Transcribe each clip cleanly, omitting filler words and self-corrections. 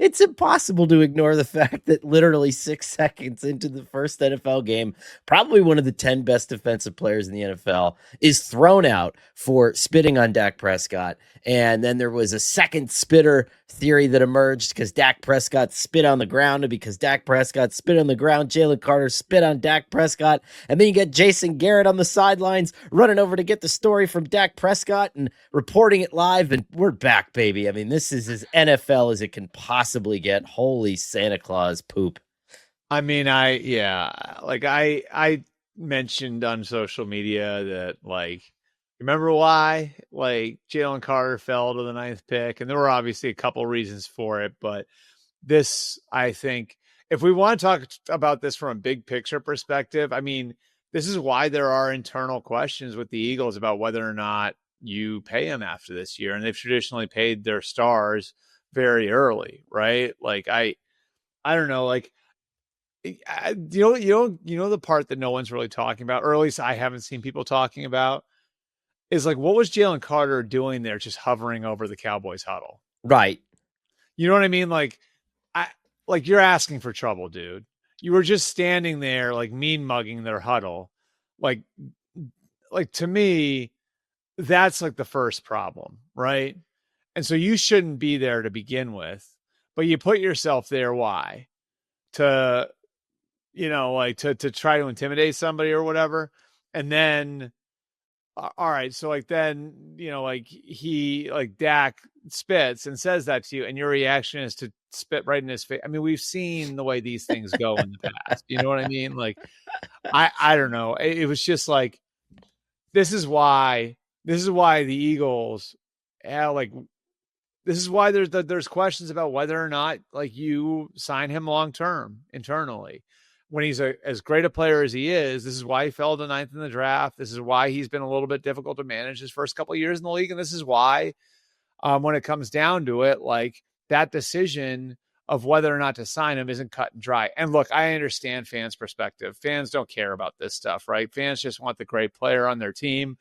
it's impossible to ignore the fact that literally 6 seconds into the first NFL game, probably one of the 10 best defensive players in the NFL is thrown out for spitting on Dak Prescott. And then there was a second spitter theory that emerged because Dak Prescott spit on the ground, and because Dak Prescott spit on the ground, Jalen Carter spit on Dak Prescott. And then you get Jason Garrett on the sidelines running over to get the story from Dak Prescott and reporting it live, and we're back, baby. I mean, this is as NFL as it can possibly get. Holy Santa Claus poop. I mean, I mentioned on social media that, like, remember why, like, Jalen Carter fell to the 9th pick? And there were obviously a couple reasons for it, but this, I think, if we want to talk about this from a big picture perspective, I mean, this is why there are internal questions with the Eagles about whether or not you pay him after this year. And they've traditionally paid their stars very early, right? Like, I don't know, like, the part that no one's really talking about, or at least I haven't seen people talking about, is like, what was Jalen Carter doing there, just hovering over the Cowboys huddle? Right. You know what I mean? Like, you're asking for trouble, dude. You were just standing there, like, mean mugging their huddle. Like to me, that's like the first problem, right? And so you shouldn't be there to begin with, but you put yourself there. Why? To try to intimidate somebody or whatever. And then, all right, so like then, Dak spits and says that to you, and your reaction is to spit right in his face. I mean, we've seen the way these things go in the past. You know what I mean? Like, I don't know. It was just like, this is why the Eagles, this is why there's questions about whether or not, like, you sign him long term internally. When he's as great a player as he is, this is why he fell to 9th in the draft. This is why he's been a little bit difficult to manage his first couple of years in the league. And this is why, when it comes down to it, like, that decision of whether or not to sign him isn't cut and dry. And look, I understand fans' perspective. Fans don't care about this stuff, right? Fans just want the great player on their team.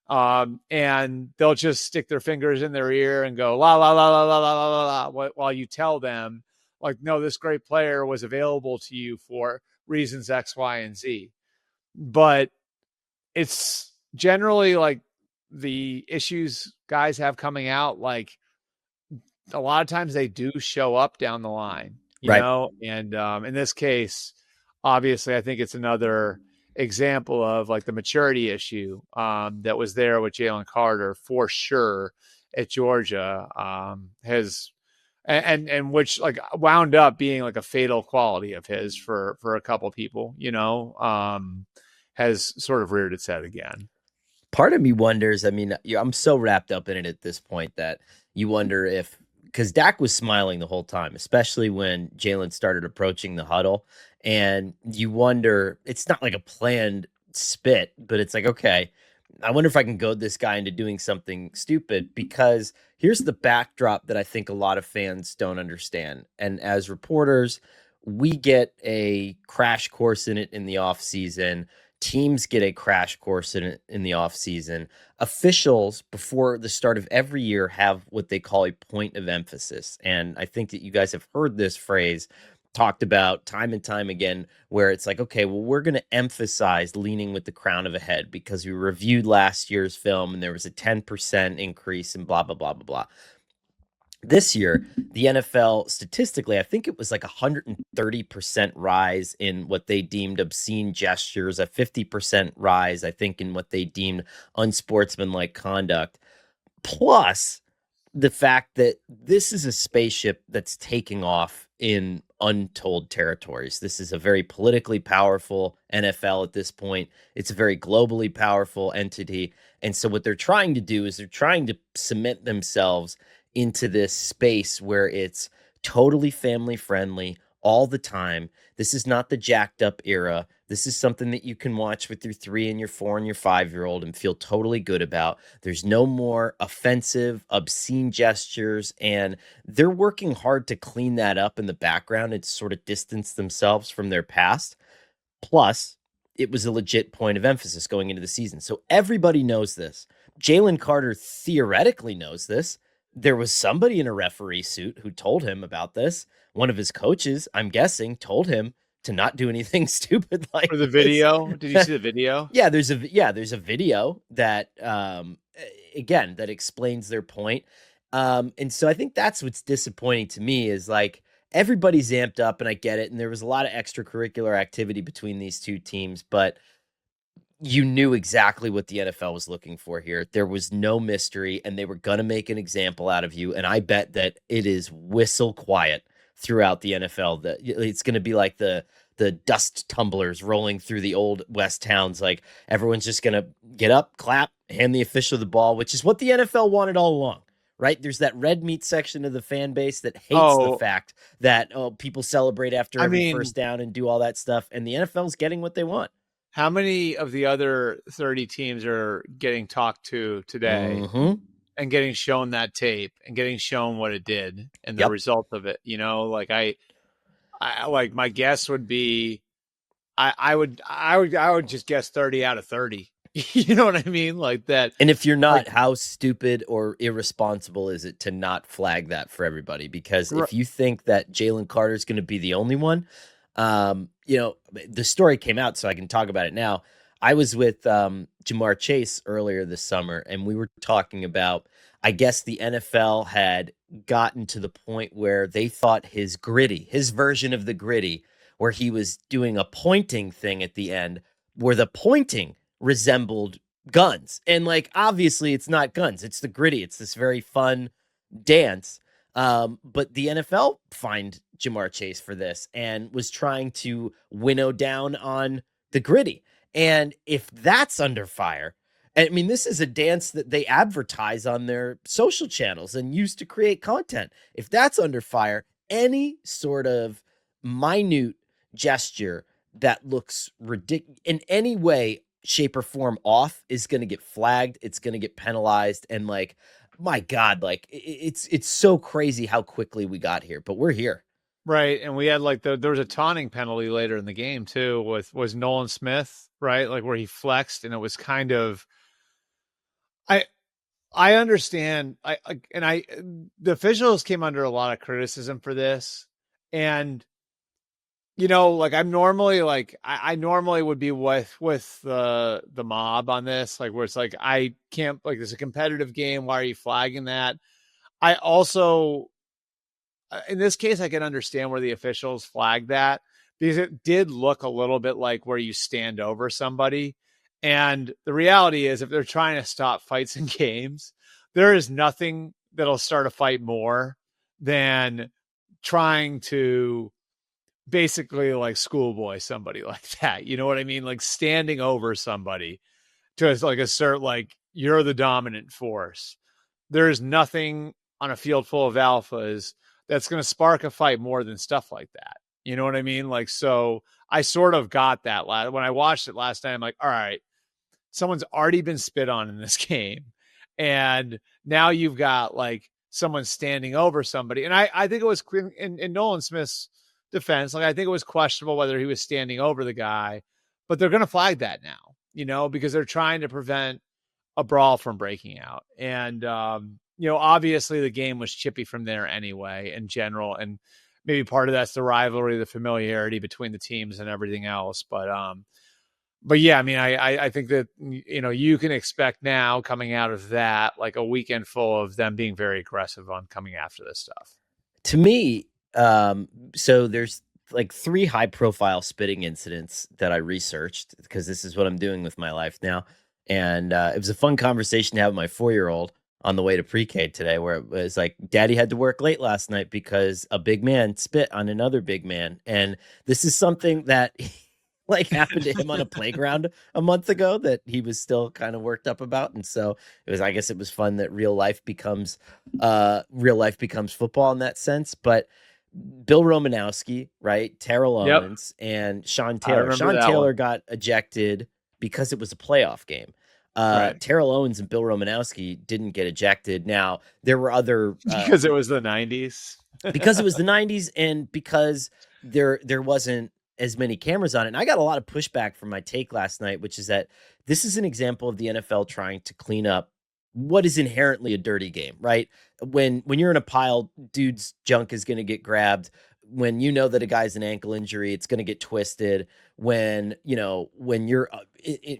And they'll just stick their fingers in their ear and go, la, la, la, la, la, la, la, la, while you tell them, like, no, this great player was available to you for reasons X, Y, and Z. But it's generally like the issues guys have coming out, like, a lot of times they do show up down the line, you know? And in this case, obviously, I think it's another example of, like, the maturity issue that was there with Jalen Carter for sure at Georgia, and which, like, wound up being like a fatal quality of his for a couple people, has sort of reared its head again. Part of me wonders, I mean, I'm so wrapped up in it at this point that you wonder if, because Dak was smiling the whole time, especially when Jalen started approaching the huddle. And you wonder, it's not like a planned spit, but it's like, okay, I wonder if I can goad this guy into doing something stupid, because here's the backdrop that I think a lot of fans don't understand. And as reporters, we get a crash course in it in the off season. Teams get a crash course in the offseason. Officials, before the start of every year, have what they call a point of emphasis. And I think that you guys have heard this phrase talked about time and time again, where it's like, okay, well, we're going to emphasize leaning with the crown of a head because we reviewed last year's film and there was a 10% increase and blah, blah, blah, blah, blah. This year, the NFL, statistically, I think it was like 130% rise in what they deemed obscene gestures, a 50% rise, I think, in what they deemed unsportsmanlike conduct, plus the fact that this is a spaceship that's taking off in untold territories. This is a very politically powerful NFL at this point. It's a very globally powerful entity. And so what they're trying to do is they're trying to cement themselves into this space where it's totally family friendly all the time. This is not the jacked up era. This is something that you can watch with your 3 and your 4 and your 5-year-old and feel totally good about. There's no more offensive, obscene gestures, and they're working hard to clean that up in the background and sort of distance themselves from their past. Plus, it was a legit point of emphasis going into the season. So everybody knows this. Jalen Carter theoretically knows this, there was somebody in a referee suit who told him about this. One of his coaches, I'm guessing, told him to not do anything stupid For like the this. video, did you see the video? Yeah, there's a video that again that explains their point. And so I think that's what's disappointing to me is like everybody's amped up and I get it. And there was a lot of extracurricular activity between these two teams, but you knew exactly what the NFL was looking for here. There was no mystery, and they were going to make an example out of you. And I bet that it is whistle quiet throughout the NFL. That it's going to be like the dust tumblers rolling through the old West towns. Like everyone's just going to get up, clap, hand the official the ball, which is what the NFL wanted all along. Right? There's that red meat section of the fan base that hates the fact that people celebrate after every first down and do all that stuff, and the NFL's getting what they want. How many of the other 30 teams are getting talked to today and getting shown that tape and getting shown what it did and the result of it? You know, like I like my guess would be, I would just guess 30 out of 30. You know what I mean? Like that. And if you're not, how stupid or irresponsible is it to not flag that for everybody? Because if you think that Jalen Carter is going to be the only one, you know, the story came out, so I can talk about it now. I was with Jamar Chase earlier this summer, and we were talking about, I guess the NFL had gotten to the point where they thought his version of the gritty, where he was doing a pointing thing at the end, where the pointing resembled guns. And like, obviously it's not guns, it's the gritty. It's this very fun dance. But the NFL fined Jamar Chase for this and was trying to winnow down on the gritty. And if that's under fire, I mean, this is a dance that they advertise on their social channels and use to create content. If that's under fire, any sort of minute gesture that looks ridiculous in any way, shape, or form off is going to get flagged. It's going to get penalized. And like, my God, like it's so crazy how quickly we got here, but we're here. Right. And we had like there was a taunting penalty later in the game too was Nolan Smith, right? Like where he flexed, and it was kind of, I understand. The officials came under a lot of criticism for this. And, you know, like I'm normally like, I normally would be with the mob on this, like where it's like, I can't, like, there's a competitive game. Why are you flagging that? I also, in this case, I can understand where the officials flagged that, because it did look a little bit like where you stand over somebody. And the reality is, if they're trying to stop fights in games, there is nothing that'll start a fight more than trying to basically like schoolboy somebody like that. You know what I mean? Like standing over somebody to like assert like you're the dominant force. There is nothing on a field full of alphas that's going to spark a fight more than stuff like that. You know what I mean? Like, so I sort of got that when I watched it last night. I'm like, all right, someone's already been spit on in this game, and now you've got like someone standing over somebody. And I think it was in Nolan Smith's defense. Like, I think it was questionable whether he was standing over the guy, but they're going to flag that now, you know, because they're trying to prevent a brawl from breaking out. And, you know, obviously the game was chippy from there anyway, in general. And maybe part of that's the rivalry, the familiarity between the teams and everything else. But yeah, I mean, I think that, you know, you can expect now coming out of that, like a weekend full of them being very aggressive on coming after this stuff. To me, so there's like 3 high profile spitting incidents that I researched, because this is what I'm doing with my life now. And it was a fun conversation to have with my 4-year-old on the way to pre-K today, where it was like, Daddy had to work late last night because a big man spit on another big man. And this is something that like happened to him on a playground a month ago that he was still kind of worked up about. And so it was, I guess it was fun that real life becomes football in that sense. But Bill Romanowski, right? Terrell Owens and Sean Taylor. Sean Taylor got ejected because it was a playoff game. Right. Terrell Owens and Bill Romanowski didn't get ejected. Now, there were other... because it was the 90s. Because it was the 90s, and because there wasn't as many cameras on it. And I got a lot of pushback from my take last night, which is that this is an example of the NFL trying to clean up what is inherently a dirty game, right? When you're in a pile, dude's junk is going to get grabbed. When you know that a guy's an ankle injury, it's going to get twisted. When you're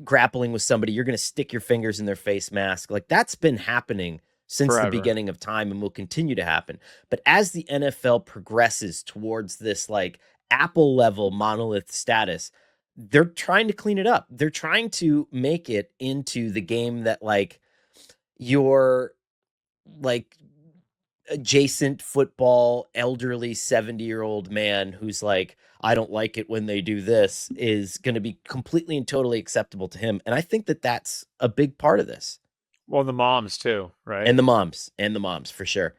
grappling with somebody, you're going to stick your fingers in their face mask. Like that's been happening since the Forever. beginning of time and will continue to happen. But as the NFL progresses towards this like Apple level monolith status, they're trying to clean it up. They're trying to make it into the game that like your like adjacent football elderly 70-year-old man who's like, I don't like it when they do this, is going to be completely and totally acceptable to him. And I think that that's a big part of this. Well, the moms too, right? And the moms for sure.